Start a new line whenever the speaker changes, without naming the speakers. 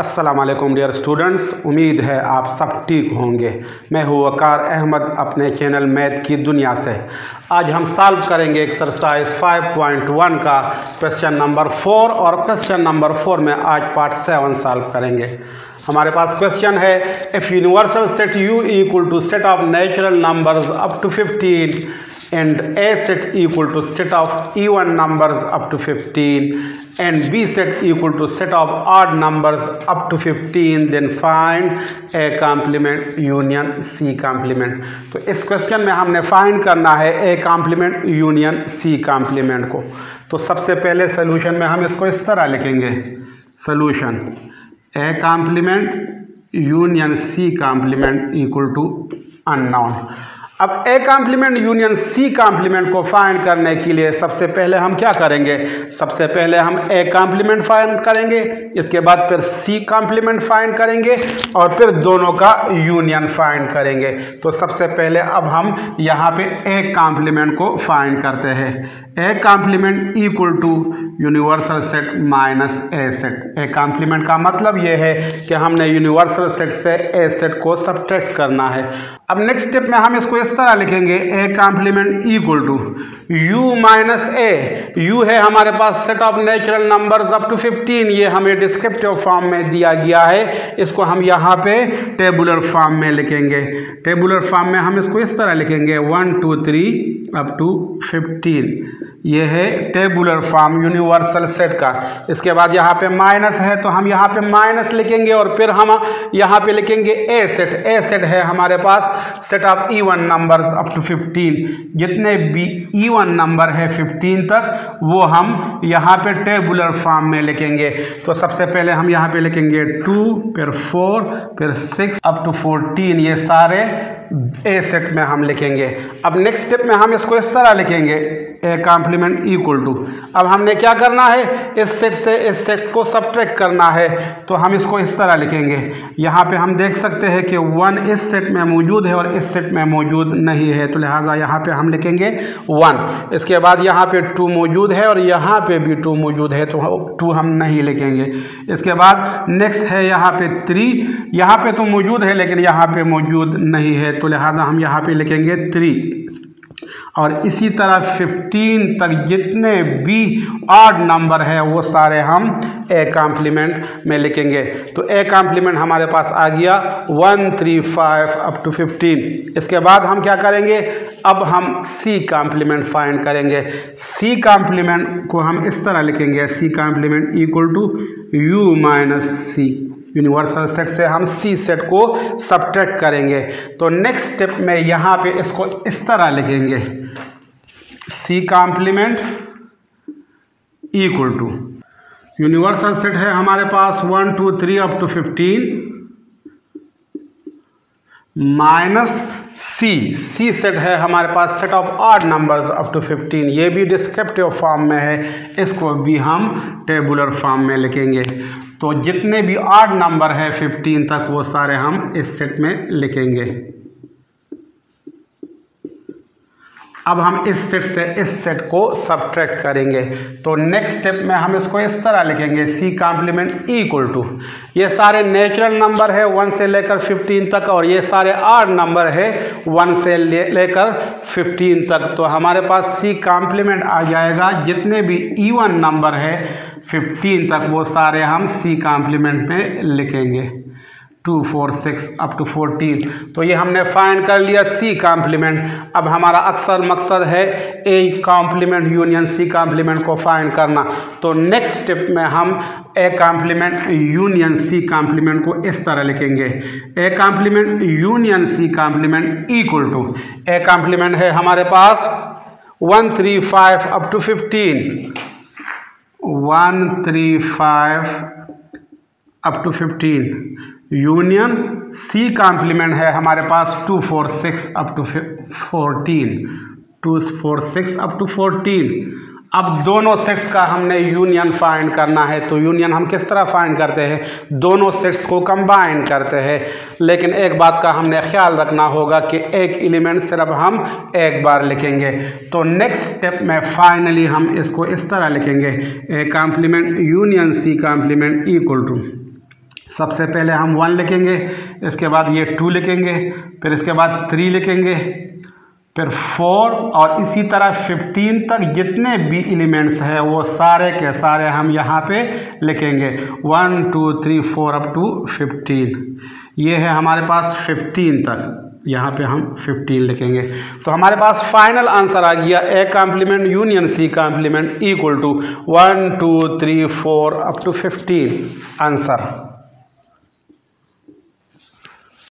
अस्सलाम वालेकुम dear students, उम्मीद है आप सब ठीक होंगे। मैं हूँ वकार अहमद अपने चैनल मैथ की दुनिया से। आज हम सॉल्व करेंगे एक्सरसाइज 5.1 का क्वेश्चन नंबर 4 और क्वेश्चन नंबर 4 में आज पार्ट 7 सॉल्व करेंगे। हमारे पास क्वेश्चन है, if universal set U equal to set of natural numbers up to 15 and A set equal to set of even numbers up to 15 and B set equal to set of odd numbers up to 15, then find A complement union C complement। तो इस question में हमने find करना है A complement union C complement को। तो सबसे पहले सोल्यूशन में हम इसको इस तरह लिखेंगे, solution A complement union C complement equal to unknown. अब A complement union C complement को फाइंड करने के लिए सबसे पहले हम क्या करेंगे, सबसे पहले हम ए कॉम्प्लीमेंट फाइंड करेंगे, इसके बाद फिर सी कॉम्प्लीमेंट फाइंड करेंगे और फिर दोनों का यूनियन फाइंड करेंगे। तो सबसे पहले अब हम यहाँ पे ए कॉम्प्लीमेंट को फाइंड करते हैं। A complement equal to universal set minus A set. A complement का मतलब ये है कि हमने यूनिवर्सल सेट से ए सेट को सब्ट्रैक्ट करना है। अब नेक्स्ट स्टेप में हम इसको इस तरह लिखेंगे, A complement equal to U minus A. U है हमारे पास set of natural numbers up to 15, ये हमें डिस्क्रिप्टिव फॉर्म में दिया गया है। इसको हम यहाँ पे टेबुलर फॉर्म में लिखेंगे। टेबुलर फॉर्म में हम इसको इस तरह लिखेंगे 1 2 3 अप टू 15। ये है टेबुलर फॉर्म यूनिवर्सल सेट का। इसके बाद यहाँ पे माइनस है तो हम यहाँ पे माइनस लिखेंगे और फिर हम यहाँ पे लिखेंगे ए सेट। ए सेट है हमारे पास set of even numbers up to 15। जितने भी इवन नंबर है 15 तक वो हम यहाँ पे टेबुलर फॉर्म में लिखेंगे। तो सबसे पहले हम यहाँ पे लिखेंगे 2 फिर 4 फिर 6 अप टू 14, ये सारे ए सेट में हम लिखेंगे। अब नेक्स्ट स्टेप में हम इसको इस तरह लिखेंगे, ए कॉम्प्लीमेंट इक्वल टू। अब हमने क्या करना है, इस सेट से इस सेट को सब्ट्रैक्ट करना है। तो हम इसको इस तरह लिखेंगे। यहाँ पे हम देख सकते हैं कि 1 इस सेट में मौजूद है और इस सेट में मौजूद नहीं है, तो लिहाजा यहाँ पे हम लिखेंगे 1। इसके बाद यहाँ पे 2 मौजूद है और यहाँ पे भी 2 मौजूद है, तो 2 हम नहीं लिखेंगे। इसके बाद नेक्स्ट है यहाँ पे 3। यहाँ पे तो मौजूद है लेकिन यहाँ पे मौजूद नहीं है, तो लिहाजा हम यहाँ पे लिखेंगे 3। और इसी तरह 15 तक जितने भी ऑड नंबर है वो सारे हम ए कॉम्प्लीमेंट में लिखेंगे। तो ए कॉम्प्लीमेंट हमारे पास आ गया 1 3 5 अप टू 15। इसके बाद हम क्या करेंगे, अब हम सी कॉम्प्लीमेंट फाइंड करेंगे। सी कॉम्प्लीमेंट को हम इस तरह लिखेंगे, C complement equal to U minus C. Universal set से हम सी सेट को सब्ट्रैक्ट करेंगे। तो नेक्स्ट स्टेप में यहाँ पे इसको इस तरह लिखेंगे, C complement equal to universal set है हमारे पास 1 2 3 अप to 15 minus C. C set है हमारे पास set of odd numbers up to 15, ये भी डिस्क्रिप्टिव फॉर्म में है, इसको भी हम टेबुलर फॉर्म में लिखेंगे। तो जितने भी ऑड नंबर है 15 तक वो सारे हम इस सेट में लिखेंगे। अब हम इस सेट से इस सेट को सब्ट्रैक्ट करेंगे। तो नेक्स्ट स्टेप में हम इसको इस तरह लिखेंगे, सी कॉम्प्लीमेंट इक्वल टू, ये सारे नेचुरल नंबर है 1 से लेकर 15 तक और ये सारे ऑड नंबर है 1 से लेकर 15 तक। तो हमारे पास सी कॉम्प्लीमेंट आ जाएगा, जितने भी इवन नंबर है 15 तक वो सारे हम सी कॉम्प्लीमेंट में लिखेंगे, 2 4 6 अप टू 14। तो ये हमने फाइंड कर लिया सी कॉम्प्लीमेंट। अब हमारा अक्सर मकसद है A complement union C complement को फाइंड करना। तो नेक्स्ट स्टेप में हम A complement union C complement को इस तरह लिखेंगे, A complement union C complement equal to, A complement है हमारे पास 1 3 5 up to 15, 1 3 5 up to 15 union C complement है हमारे पास 2 4 6 अप टू 14, 2 4 6 अप टू 14। अब दोनों सेट्स का हमने यूनियन फाइंड करना है। तो यूनियन हम किस तरह फाइंड करते हैं, दोनों सेट्स को कंबाइन करते हैं। लेकिन एक बात का हमने ख्याल रखना होगा कि एक एलिमेंट सिर्फ हम एक बार लिखेंगे। तो नेक्स्ट स्टेप में फाइनली हम इसको इस तरह लिखेंगे, A complement union C complement equal to सबसे पहले हम 1 लिखेंगे, इसके बाद ये 2 लिखेंगे, फिर इसके बाद 3 लिखेंगे, फिर 4 और इसी तरह 15 तक जितने भी एलिमेंट्स हैं वो सारे के सारे हम यहाँ पे लिखेंगे। 1 2 3 4 अप टू 15। ये है हमारे पास 15 तक, यहाँ पे हम 15 लिखेंगे। तो हमारे पास फाइनल आंसर आ गया A complement union C complement equal to 1 2 3 4 up to 15 answer.